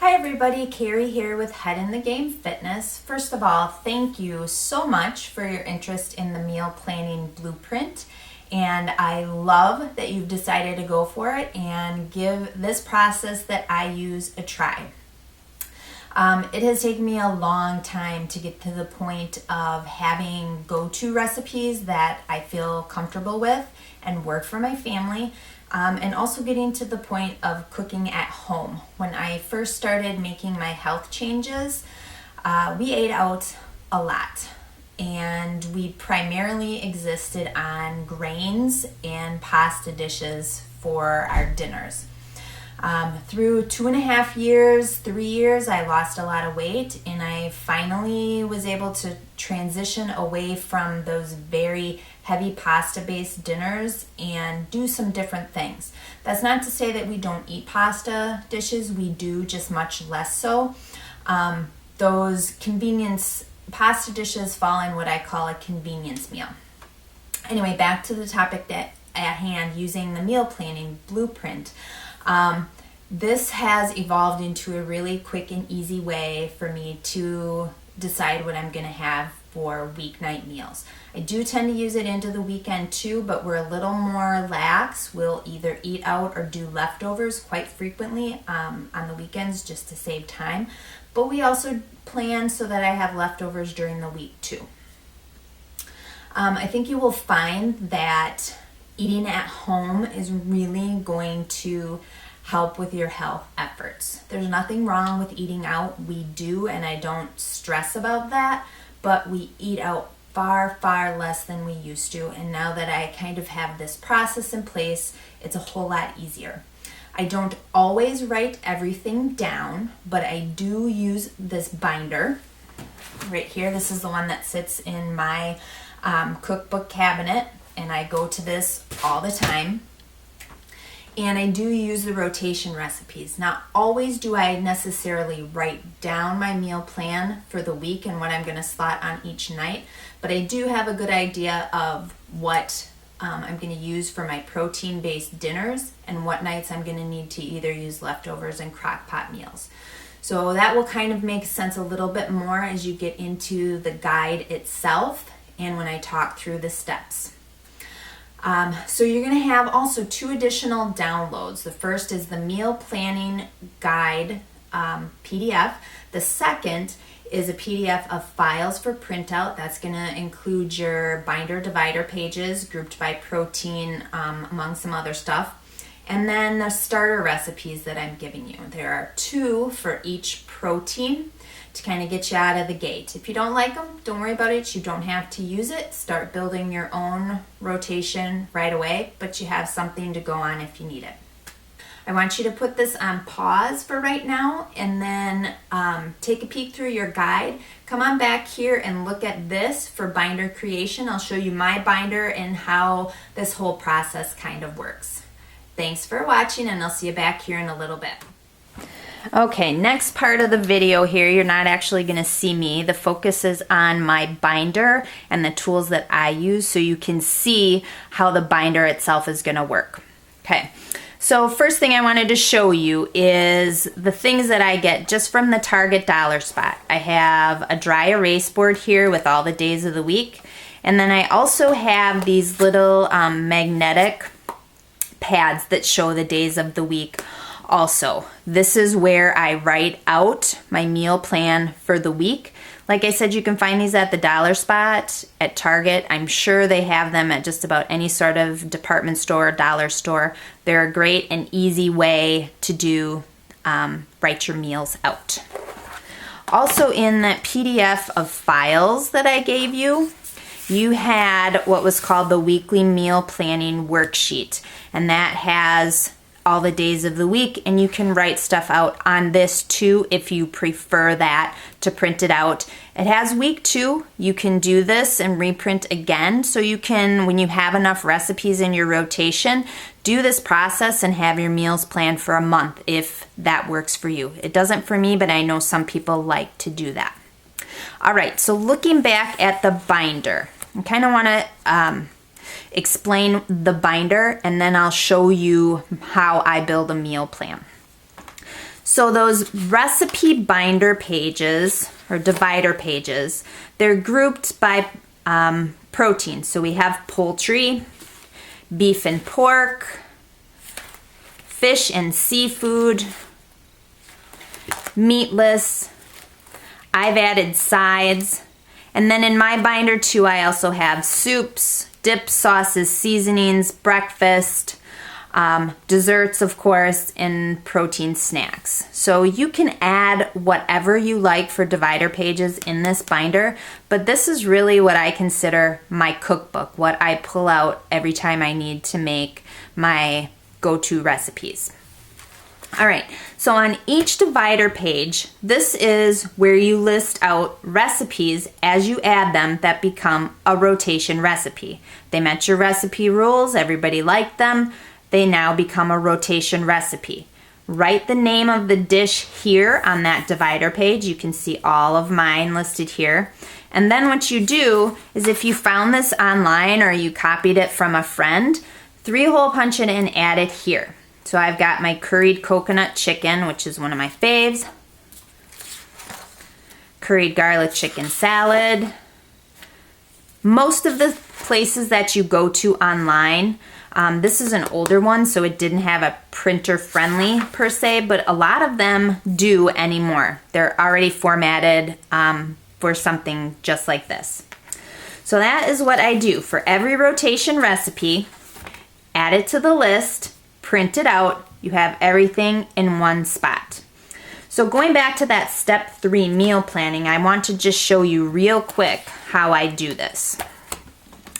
Hi everybody, Carrie here with Head in the Game Fitness. First of all, thank you so much for your interest in the meal planning blueprint. And I love that you've decided to go for it and give this process that I use a try. It has taken me a long time to get to the point of having go-to recipes that I feel comfortable with and work for my family, and also getting to the point of cooking at home. When I first started making my health changes, we ate out a lot, and we primarily existed on grains and pasta dishes for our dinners. Through 2.5 years, 3 years, I lost a lot of weight, and I finally was able to transition away from those very heavy pasta-based dinners and do some different things. That's not to say that we don't eat pasta dishes, we do, just much less so. Those convenience pasta dishes fall in what I call a convenience meal. Anyway, back to the topic at hand, using the meal planning blueprint. This has evolved into a really quick and easy way for me to decide what I'm going to have for weeknight meals. I do tend to use it into the weekend too, but we're a little more lax. We'll either eat out or do leftovers quite frequently on the weekends just to save time. But we also plan so that I have leftovers during the week too. I think you will find that eating at home is really going to help with your health efforts. There's nothing wrong with eating out. We do, and I don't stress about that, but we eat out far, far less than we used to. And now that I kind of have this process in place, it's a whole lot easier. I don't always write everything down, but I do use this binder right here. This is the one that sits in my cookbook cabinet, and I go to this all the time. And I do use the rotation recipes. Not always do I necessarily write down my meal plan for the week and what I'm going to slot on each night, but I do have a good idea of what I'm going to use for my protein-based dinners and what nights I'm going to need to either use leftovers and crock pot meals. So that will kind of make sense a little bit more as you get into the guide itself and when I talk through the steps. So you're going to have also 2 additional downloads. The first is the meal planning guide PDF. The second is a PDF of files for printout. That's going to include your binder divider pages grouped by protein, among some other stuff. And then the starter recipes that I'm giving you. There are 2 for each protein to kind of get you out of the gate. If you don't like them, don't worry about it. You don't have to use it. Start building your own rotation right away, but you have something to go on if you need it. I want you to put this on pause for right now and then take a peek through your guide. Come on back here and look at this for binder creation. I'll show you my binder and how this whole process kind of works. Thanks for watching, and I'll see you back here in a little bit. Okay, next part of the video here, you're not actually going to see me. The focus is on my binder and the tools that I use so you can see how the binder itself is going to work. Okay, so first thing I wanted to show you is the things that I get just from the Target dollar spot. I have a dry erase board here with all the days of the week, and then I also have these little magnetic pads that show the days of the week. Also, this is where I write out my meal plan for the week. Like I said, you can find these at the dollar spot, at Target. I'm sure they have them at just about any sort of department store, dollar store. They're a great and easy way to do write your meals out. Also, in that PDF of files that I gave you, you had what was called the weekly meal planning worksheet, and that has all the days of the week, and you can write stuff out on this too if you prefer that to print it out. It has week 2. You can do this and reprint again, so you can, when you have enough recipes in your rotation, do this process and have your meals planned for a month if that works for you. It doesn't for me, but I know some people like to do that. All right, so looking back at the binder, I kind of want to explain the binder, and then I'll show you how I build a meal plan. So those recipe binder pages or divider pages, they're grouped by protein. So we have poultry, beef and pork, fish and seafood, meatless. I've added sides. And then in my binder too, I also have soups, dips, sauces, seasonings, breakfast, desserts, of course, and protein snacks. So you can add whatever you like for divider pages in this binder, but this is really what I consider my cookbook, what I pull out every time I need to make my go-to recipes. All right, so on each divider page, this is where you list out recipes as you add them that become a rotation recipe. They met your recipe rules, everybody liked them, they now become a rotation recipe. Write the name of the dish here on that divider page. You can see all of mine listed here. And then what you do is if you found this online or you copied it from a friend, 3-hole punch it and add it here. So I've got my curried coconut chicken, which is one of my faves. Curried garlic chicken salad. Most of the places that you go to online, this is an older one, so it didn't have a printer friendly per se, but a lot of them do anymore. They're already formatted for something just like this. So that is what I do for every rotation recipe. Add it to the list. Print it out, you have everything in one spot. So going back to that step 3 meal planning, I want to just show you real quick how I do this.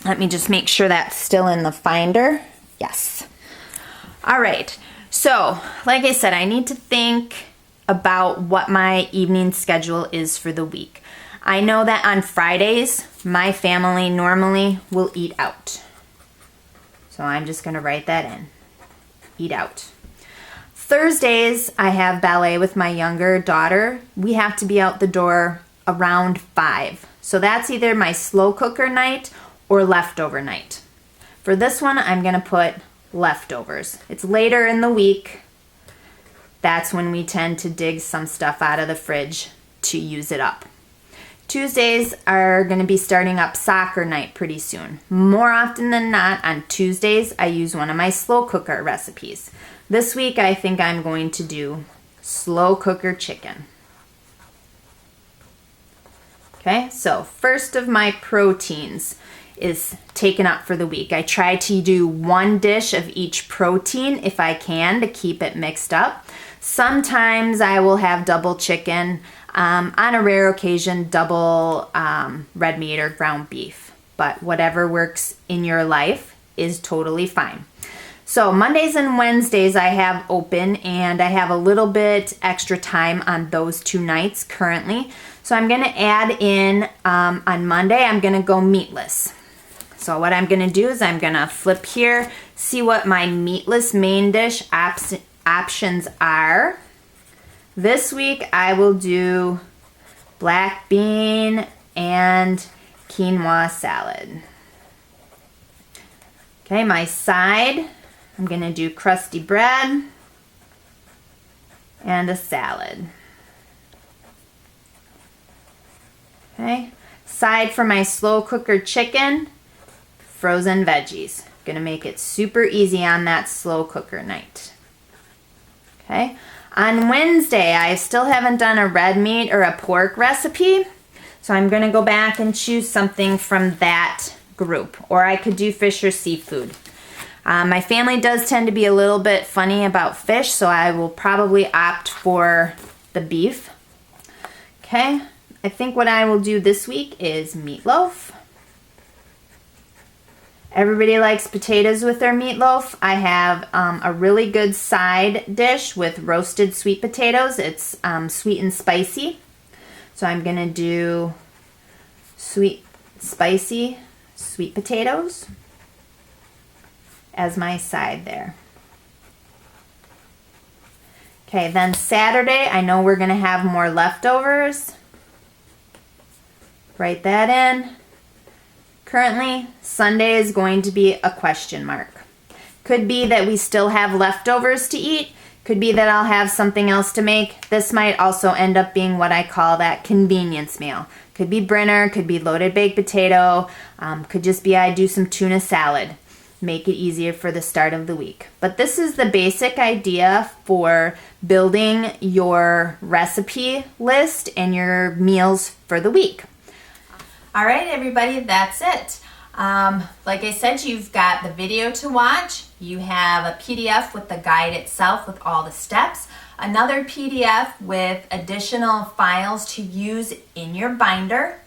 Let me just make sure that's still in the Finder. Yes. All right, so like I said, I need to think about what my evening schedule is for the week. I know that on Fridays, my family normally will eat out. So I'm just gonna write that in. Eat out. Thursdays, I have ballet with my younger daughter. We have to be out the door around 5. So that's either my slow cooker night or leftover night. For this one, I'm gonna put leftovers. It's later in the week. That's when we tend to dig some stuff out of the fridge to use it up. Tuesdays are going to be starting up soccer night pretty soon. More often than not, on Tuesdays, I use one of my slow cooker recipes. This week, I think I'm going to do slow cooker chicken. Okay, so first of my proteins is taken up for the week. I try to do one dish of each protein if I can to keep it mixed up. Sometimes I will have double chicken. On a rare occasion, double red meat or ground beef. But whatever works in your life is totally fine. So Mondays and Wednesdays I have open, and I have a little bit extra time on those 2 nights currently. So I'm going to add in, on Monday, I'm going to go meatless. So what I'm going to do is I'm going to flip here, see what my meatless main dish options are. This week I will do black bean and quinoa salad. Okay, my side, I'm gonna do crusty bread and a salad. Okay, side for my slow cooker chicken, frozen veggies. Gonna make it super easy on that slow cooker night. Okay. On Wednesday, I still haven't done a red meat or a pork recipe, so I'm going to go back and choose something from that group, or I could do fish or seafood. My family does tend to be a little bit funny about fish, so I will probably opt for the beef. Okay, I think what I will do this week is meatloaf. Everybody likes potatoes with their meatloaf. I have a really good side dish with roasted sweet potatoes. It's sweet and spicy. So I'm going to do spicy sweet potatoes as my side there. Okay, then Saturday, I know we're going to have more leftovers. Write that in. Currently, Sunday is going to be a question mark. Could be that we still have leftovers to eat. Could be that I'll have something else to make. This might also end up being what I call that convenience meal. Could be Brinner, could be loaded baked potato, could just be I do some tuna salad. Make it easier for the start of the week. But this is the basic idea for building your recipe list and your meals for the week. All right, everybody, that's it. Like I said, you've got the video to watch. You have a PDF with the guide itself with all the steps. Another PDF with additional files to use in your binder.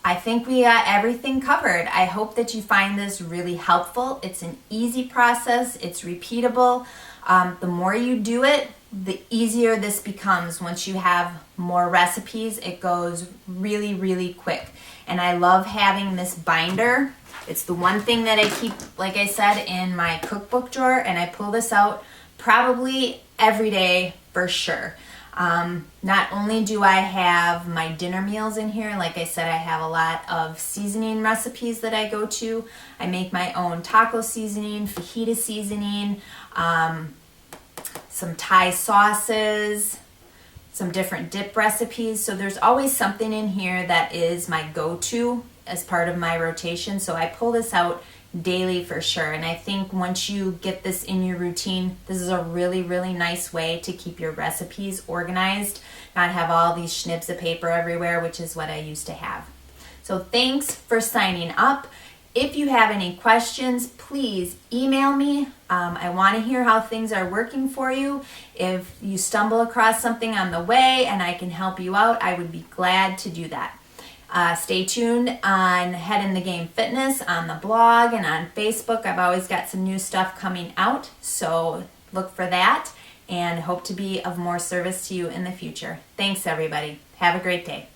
I think we got everything covered. I hope that you find this really helpful. It's an easy process. It's repeatable. The more you do it, the easier this becomes. Once you have more recipes, it goes really, really quick. And I love having this binder. It's the one thing that I keep, like I said, in my cookbook drawer, and I pull this out probably every day for sure. Not only do I have my dinner meals in here, like I said, I have a lot of seasoning recipes that I go to. I make my own taco seasoning, fajita seasoning, some Thai sauces, some different dip recipes. So there's always something in here that is my go-to as part of my rotation. So I pull this out daily for sure. And I think once you get this in your routine, this is a really, really nice way to keep your recipes organized, not have all these schnibs of paper everywhere, which is what I used to have. So thanks for signing up. If you have any questions, please email me. I want to hear how things are working for you. If you stumble across something on the way and I can help you out, I would be glad to do that. Stay tuned on Head in the Game Fitness on the blog and on Facebook. I've always got some new stuff coming out, so look for that and hope to be of more service to you in the future. Thanks, everybody. Have a great day.